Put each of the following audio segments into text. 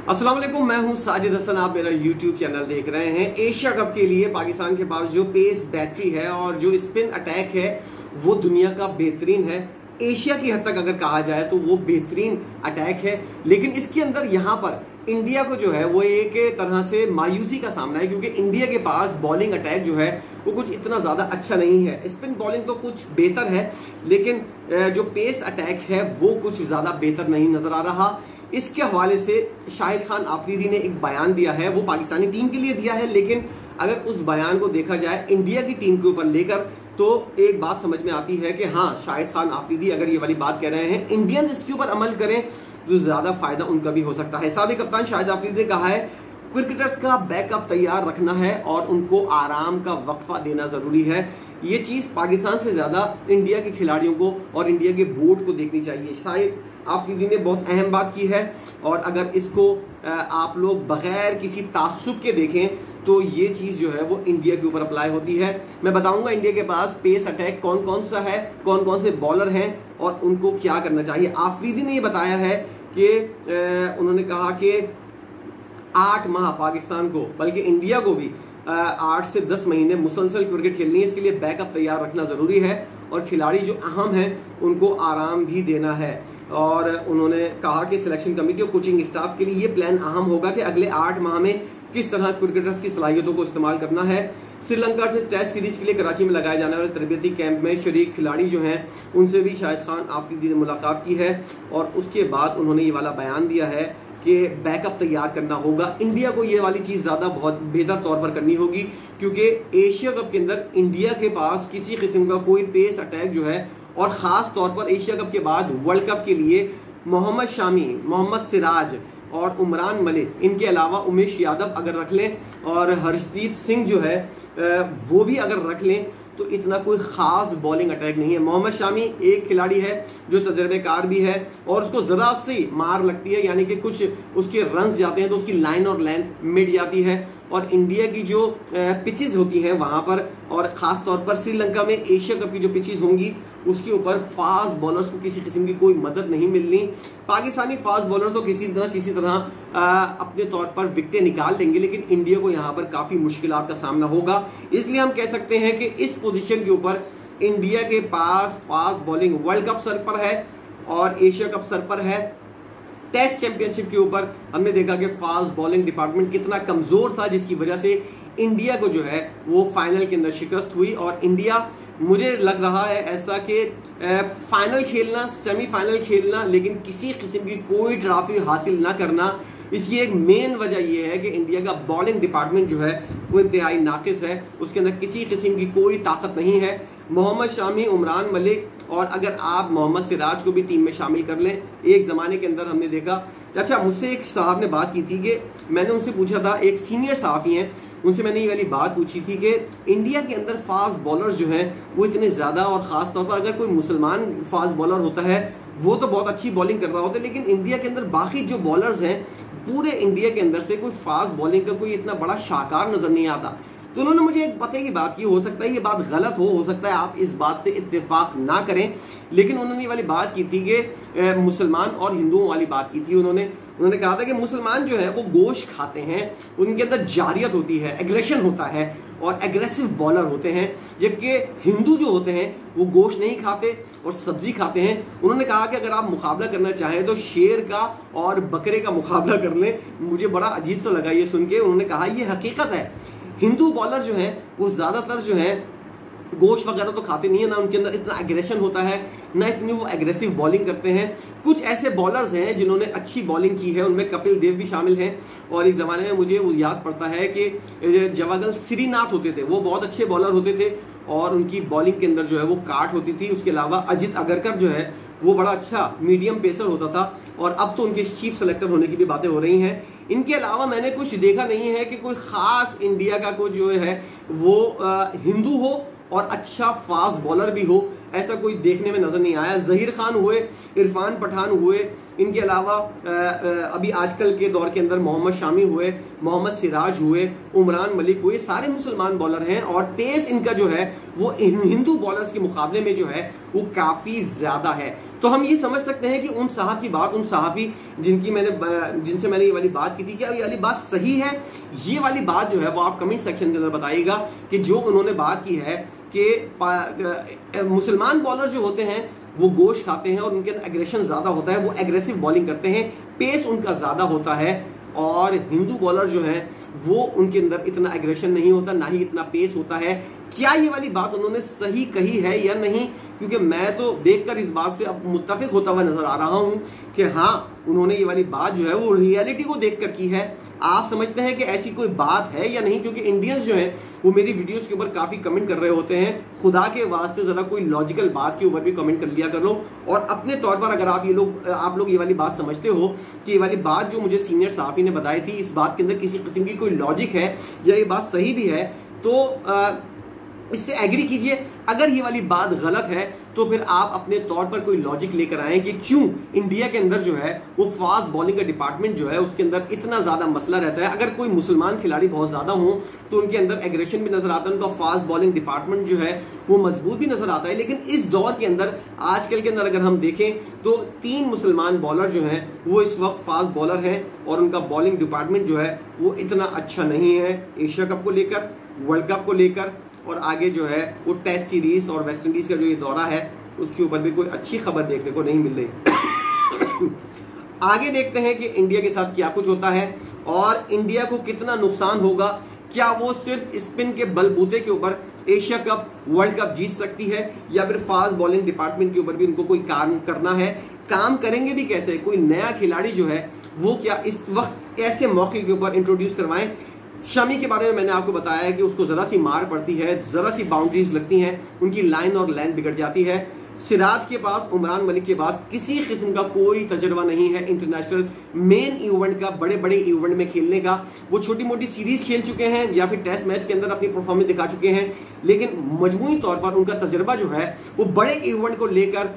अस्सलाम वालेकुम, मैं हूं साजिद हसन। आप मेरा YouTube चैनल देख रहे हैं। एशिया कप के लिए पाकिस्तान के पास जो पेस बैटरी है और जो स्पिन अटैक है वो दुनिया का बेहतरीन है। एशिया की हद तक अगर कहा जाए तो वो बेहतरीन अटैक है, लेकिन इसके अंदर यहाँ पर इंडिया को जो है वो एक तरह से मायूसी का सामना है, क्योंकि इंडिया के पास बॉलिंग अटैक जो है वो कुछ इतना ज्यादा अच्छा नहीं है। स्पिन बॉलिंग तो कुछ बेहतर है, लेकिन जो पेस अटैक है वो कुछ ज्यादा बेहतर नहीं नजर आ रहा। इसके हवाले से शाहिद खान आफरीदी ने एक बयान दिया है, वो पाकिस्तानी टीम के लिए दिया है, लेकिन अगर उस बयान को देखा जाए इंडिया की टीम के ऊपर लेकर तो एक बात समझ में आती है कि हाँ, शाहिद खान आफरीदी अगर ये वाली बात कह रहे हैं, इंडियंस इसके ऊपर अमल करें तो ज्यादा फायदा उनका भी हो सकता है। साबिक कप्तान शाहिद आफरीदी ने कहा है क्रिकेटर्स का बैकअप तैयार रखना है और उनको आराम का वक्फा देना जरूरी है। ये चीज पाकिस्तान से ज्यादा इंडिया के खिलाड़ियों को और इंडिया के बोर्ड को देखनी चाहिए। शाहिद आफरीदी ने बहुत अहम बात की है, और अगर इसको आप लोग बगैर किसी तासुब के देखें तो ये चीज जो है वो इंडिया के ऊपर अप्लाई होती है। मैं बताऊंगा इंडिया के पास पेस अटैक कौन कौन सा है, कौन कौन से बॉलर हैं और उनको क्या करना चाहिए। आफरीदी ने ये बताया है कि उन्होंने कहा कि 8 माह पाकिस्तान को, बल्कि इंडिया को भी 8 से 10 महीने मुसलसल क्रिकेट खेलनी है। इसके लिए बैकअप तैयार रखना जरूरी है और खिलाड़ी जो अहम हैं उनको आराम भी देना है। और उन्होंने कहा कि सिलेक्शन कमेटी और कोचिंग स्टाफ के लिए ये प्लान अहम होगा कि अगले 8 माह में किस तरह क्रिकेटर्स की सलाहियतों को इस्तेमाल करना है। श्रीलंका से टेस्ट सीरीज के लिए कराची में लगाए जाने वाले तरबियती कैंप में शरीक खिलाड़ी जो हैं उनसे भी शाहिद खान आफरीदी ने मुलाकात की है, और उसके बाद उन्होंने ये वाला बयान दिया है कि बैकअप तैयार करना होगा। इंडिया को ये वाली चीज ज्यादा बहुत बेहतर तौर पर करनी होगी, क्योंकि एशिया कप के अंदर इंडिया के पास किसी किस्म का कोई पेस अटैक जो है, और खास तौर पर एशिया कप के बाद वर्ल्ड कप के लिए मोहम्मद शामी, मोहम्मद सिराज और उमरान मलिक, इनके अलावा उमेश यादव अगर रख लें और हर्षदीप सिंह जो है वो भी अगर रख लें तो इतना कोई खास बॉलिंग अटैक नहीं है। मोहम्मद शामी एक खिलाड़ी है जो तजर्बेकार भी है और उसको जरा सी मार लगती है, यानी कि कुछ उसके रन्स जाते हैं तो उसकी लाइन और लेंथ मिट जाती है। और इंडिया की जो पिचेस होती हैं वहां पर, और खास तौर पर श्रीलंका में एशिया कप की जो पिचेस होंगी उसके ऊपर फास्ट बॉलर्स को किसी किस्म की कोई मदद नहीं मिलनी। पाकिस्तानी फास्ट बॉलर तो किसी तरह अपने तौर पर विकेटें निकाल लेंगे, लेकिन इंडिया को यहाँ पर काफी मुश्किलात का सामना होगा। इसलिए हम कह सकते हैं कि इस पोजीशन के ऊपर इंडिया के पास fast bowling world cup sir पर है और एशिया कप सर पर है। टेस्ट चैंपियनशिप के ऊपर हमने देखा कि फास्ट बॉलिंग डिपार्टमेंट कितना कमजोर था, जिसकी वजह से इंडिया को जो है वो फाइनल के अंदर शिकस्त हुई। और इंडिया, मुझे लग रहा है ऐसा कि फाइनल खेलना, सेमीफाइनल खेलना, लेकिन किसी किस्म की कोई ट्रॉफी हासिल ना करना, इसकी एक मेन वजह यह है कि इंडिया का बॉलिंग डिपार्टमेंट जो है वो इंतहाई नाकिस है। उसके अंदर किसी किस्म की कोई ताकत नहीं है। मोहम्मद शामी, उमरान मलिक, और अगर आप मोहम्मद सिराज को भी टीम में शामिल कर लें, एक जमाने के अंदर हमने देखा। अच्छा, मुझसे एक साहब ने बात की थी कि मैंने उनसे पूछा था, एक सीनियर सहाफी हैं, उनसे मैंने ये वाली बात पूछी थी कि इंडिया के अंदर फास्ट बॉलर्स जो हैं वो इतने ज्यादा, और खास तौर पर अगर कोई मुसलमान फास्ट बॉलर होता है वो तो बहुत अच्छी बॉलिंग कर रहा होता है, लेकिन इंडिया के अंदर बाकी जो बॉलर्स हैं, पूरे इंडिया के अंदर से कोई फास्ट बॉलिंग का कोई इतना बड़ा शाहकार नजर नहीं आता। तो उन्होंने मुझे एक पते की बात की, हो सकता है ये बात गलत हो सकता है आप इस बात से इत्तेफाक ना करें, लेकिन उन्होंने ये वाली बात की थी कि मुसलमान और हिंदुओं वाली बात की थी। उन्होंने कहा था कि मुसलमान जो है वो गोश्त खाते हैं, उनके अंदर जारियत होती है, एग्रेशन होता है और एग्रेसिव बॉलर होते हैं, जबकि हिंदू जो होते हैं वो गोश्त नहीं खाते और सब्जी खाते हैं। उन्होंने कहा कि अगर आप मुकाबला करना चाहें तो शेर का और बकरे का मुकाबला कर लें। मुझे बड़ा अजीब सा लगा ये सुन के। उन्होंने कहा ये हकीकत है, हिंदू बॉलर जो है वो ज्यादातर जो है गोश्त वगैरह तो खाते नहीं है, ना उनके अंदर इतना एग्रेशन होता है, ना इतनी वो एग्रेसिव बॉलिंग करते हैं। कुछ ऐसे बॉलर्स हैं जिन्होंने अच्छी बॉलिंग की है, उनमें कपिल देव भी शामिल हैं। और एक ज़माने में मुझे वो याद पड़ता है कि जवागल श्रीनाथ होते थे, वो बहुत अच्छे बॉलर होते थे और उनकी बॉलिंग के अंदर जो है वो काट होती थी। उसके अलावा अजित अगरकर जो है वो बड़ा अच्छा मीडियम पेसर होता था, और अब तो उनके चीफ सेलेक्टर होने की भी बातें हो रही हैं। इनके अलावा मैंने कुछ देखा नहीं है कि कोई खास इंडिया का कोई जो है वो हिंदू हो और अच्छा फास्ट बॉलर भी हो, ऐसा कोई देखने में नजर नहीं आया। जहीर खान हुए, इरफान पठान हुए, इनके अलावा अभी आजकल के दौर के अंदर मोहम्मद शामी हुए, मोहम्मद सिराज हुए, उमरान मलिक हुए, सारे मुसलमान बॉलर हैं और पेस इनका जो है वो हिंदू बॉलर्स के मुकाबले में जो है वो काफी ज्यादा है। तो हम ये समझ सकते हैं कि उन साहब की बात, उन सहाफी जिनसे मैंने ये वाली बात की थी, क्या ये वाली बात सही है? ये वाली बात जो है वो आप कमेंट सेक्शन के अंदर बताइएगा कि जो उन्होंने बात की है कि मुसलमान बॉलर जो होते हैं वो गोश्त खाते हैं और उनके अंदर एग्रेशन ज्यादा होता है, वो एग्रेसिव बॉलिंग करते हैं, पेस उनका ज्यादा होता है, और हिंदू बॉलर जो हैं वो उनके अंदर इतना एग्रेशन नहीं होता, ना ही इतना पेस होता है। क्या ये वाली बात उन्होंने सही कही है या नहीं? क्योंकि मैं तो देखकर इस बात से अब मुत्तफिक होता हुआ नजर आ रहा हूं कि हाँ, उन्होंने ये वाली बात जो है वो रियलिटी को देखकर की है। आप समझते हैं कि ऐसी कोई बात है या नहीं? क्योंकि इंडियंस जो हैं वो मेरी वीडियोस के ऊपर काफी कमेंट कर रहे होते हैं, खुदा के वास्ते जरा कोई लॉजिकल बात के ऊपर भी कमेंट कर लिया कर लो। और अपने तौर पर अगर आप लोग ये वाली बात समझते हो कि ये वाली बात जो मुझे सीनियर सहाफी ने बताई थी, इस बात के अंदर किसी किस्म की कोई लॉजिक है या ये बात सही भी है, तो इससे एग्री कीजिए। अगर ये वाली बात गलत है तो फिर आप अपने तौर पर कोई लॉजिक लेकर आए कि क्यों इंडिया के अंदर जो है वो फास्ट बॉलिंग का डिपार्टमेंट जो है उसके अंदर इतना ज्यादा मसला रहता है। अगर कोई मुसलमान खिलाड़ी बहुत ज्यादा हो तो उनके अंदर एग्रेशन भी नजर आता है, उनका फास्ट बॉलिंग डिपार्टमेंट जो है वो मजबूत भी नजर आता है। लेकिन इस दौर के अंदर, आजकल के अंदर अगर हम देखें तो 3 मुसलमान बॉलर जो हैं वो इस वक्त फास्ट बॉलर हैं और उनका बॉलिंग डिपार्टमेंट जो है वो इतना अच्छा नहीं है। एशिया कप को लेकर, वर्ल्ड कप को लेकर, और आगे जो है वो टेस्ट सीरीज और वेस्ट इंडीज का जो ये दौरा है उसके ऊपर भी कोई अच्छी खबर देखने को नहीं मिल रही। आगे देखते हैं कि इंडिया के साथ क्या कुछ होता है और इंडिया को कितना नुकसान होगा। क्या वो सिर्फ स्पिन के बलबूते के ऊपर एशिया कप, वर्ल्ड कप जीत सकती है, या फिर फास्ट बॉलिंग डिपार्टमेंट के ऊपर भी उनको कोई काम करना है? काम करेंगे भी कैसे? कोई नया खिलाड़ी जो है वो क्या इस वक्त ऐसे मौके के ऊपर इंट्रोड्यूस करवाएं? शमी के बारे में मैंने आपको बताया है कि उसको जरा सी मार पड़ती है, जरा सी बाउंड्रीज लगती हैं, उनकी लाइन और लाइन बिगड़ जाती है। सिराज के पास, उमरान मलिक के पास किसी किस्म का कोई तजर्बा नहीं है इंटरनेशनल मेन इवेंट का, बड़े बड़े इवेंट में खेलने का। वो छोटी मोटी सीरीज खेल चुके हैं या फिर टेस्ट मैच के अंदर अपनी परफॉर्मेंस दिखा चुके हैं, लेकिन मजमूई तौर पर उनका तजर्बा जो है वो बड़े इवेंट को लेकर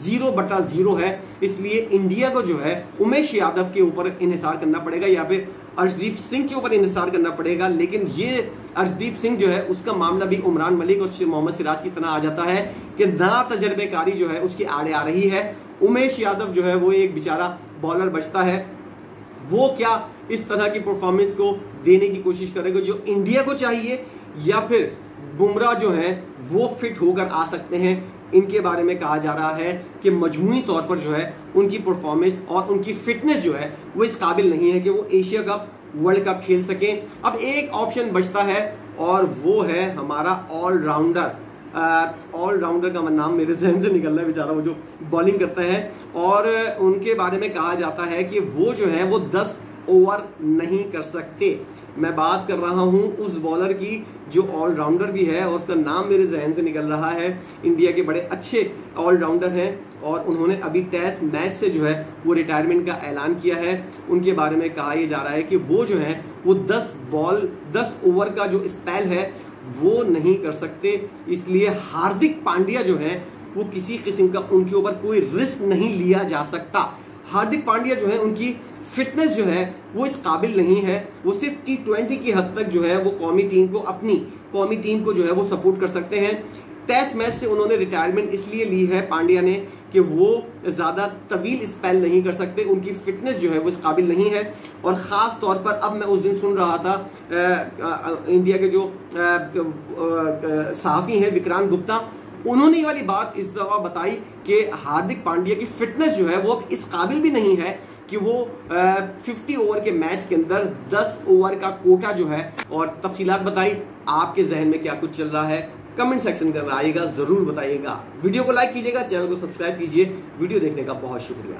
0/0 है। इसलिए इंडिया को जो है उमेश यादव के ऊपर इन्हिसार करना पड़ेगा या फिर अर्शदीप सिंह के ऊपर इन्हिसार करना पड़ेगा। लेकिन ये अर्शदीप सिंह जो है उसका मामला भी उमरान मलिक और मोहम्मद सिराज की तरह आ जाता है कि ना तजर्बेकारी जो है उसकी आड़े आ रही है। उमेश यादव जो है वो एक बेचारा बॉलर बचता है, वो क्या इस तरह की परफॉर्मेंस को देने की कोशिश करेगा जो इंडिया को चाहिए, या फिर बुमराह जो है वो फिट होकर आ सकते हैं? इनके बारे में कहा जा रहा है कि मजमूई तौर पर जो है उनकी परफॉर्मेंस और उनकी फिटनेस जो है वो इस काबिल नहीं है कि वो एशिया कप, वर्ल्ड कप खेल सकें। अब एक ऑप्शन बचता है और वो है हमारा ऑलराउंडर। ऑलराउंडर का नाम मेरे जहन से निकल रहा है, बेचारा वो जो बॉलिंग करता है, और उनके बारे में कहा जाता है कि वो जो है वो 10 ओवर नहीं कर सकते। मैं बात कर रहा हूं उस बॉलर की जो ऑलराउंडर भी है और उसका नाम मेरे जहन से निकल रहा है। इंडिया के बड़े अच्छे ऑलराउंडर हैं और उन्होंने अभी टेस्ट मैच से जो है वो रिटायरमेंट का ऐलान किया है। उनके बारे में कहा यह जा रहा है कि वो जो है वो 10 ओवर का जो स्पेल है वो नहीं कर सकते। इसलिए हार्दिक पांड्या जो है वो किसी किस्म का उनके ऊपर कोई रिस्क नहीं लिया जा सकता। हार्दिक पांड्या जो है उनकी फिटनेस जो है वो इस काबिल नहीं है, वो सिर्फ T20 की हद तक जो है वो कौमी टीम को, अपनी कौमी टीम को जो है वो सपोर्ट कर सकते हैं। टेस्ट मैच से उन्होंने रिटायरमेंट इसलिए ली है पांड्या ने कि वो ज्यादा तवील स्पेल नहीं कर सकते, उनकी फिटनेस जो है वो इस काबिल नहीं है। और खास तौर पर अब मैं उस दिन सुन रहा था इंडिया के जो सहाफी हैं विक्रांत गुप्ता, उन्होंने ये वाली बात इस दफा बताई कि हार्दिक पांड्या की फिटनेस जो है वो अब इस काबिल भी नहीं है कि वो 50 ओवर के मैच के अंदर 10 ओवर का कोटा जो है। और तफसीलात बताई, आपके जहन में क्या कुछ चल रहा है कमेंट सेक्शन के अंदर आइएगा, जरूर बताइएगा। वीडियो को लाइक कीजिएगा, चैनल को सब्सक्राइब कीजिए। वीडियो देखने का बहुत शुक्रिया।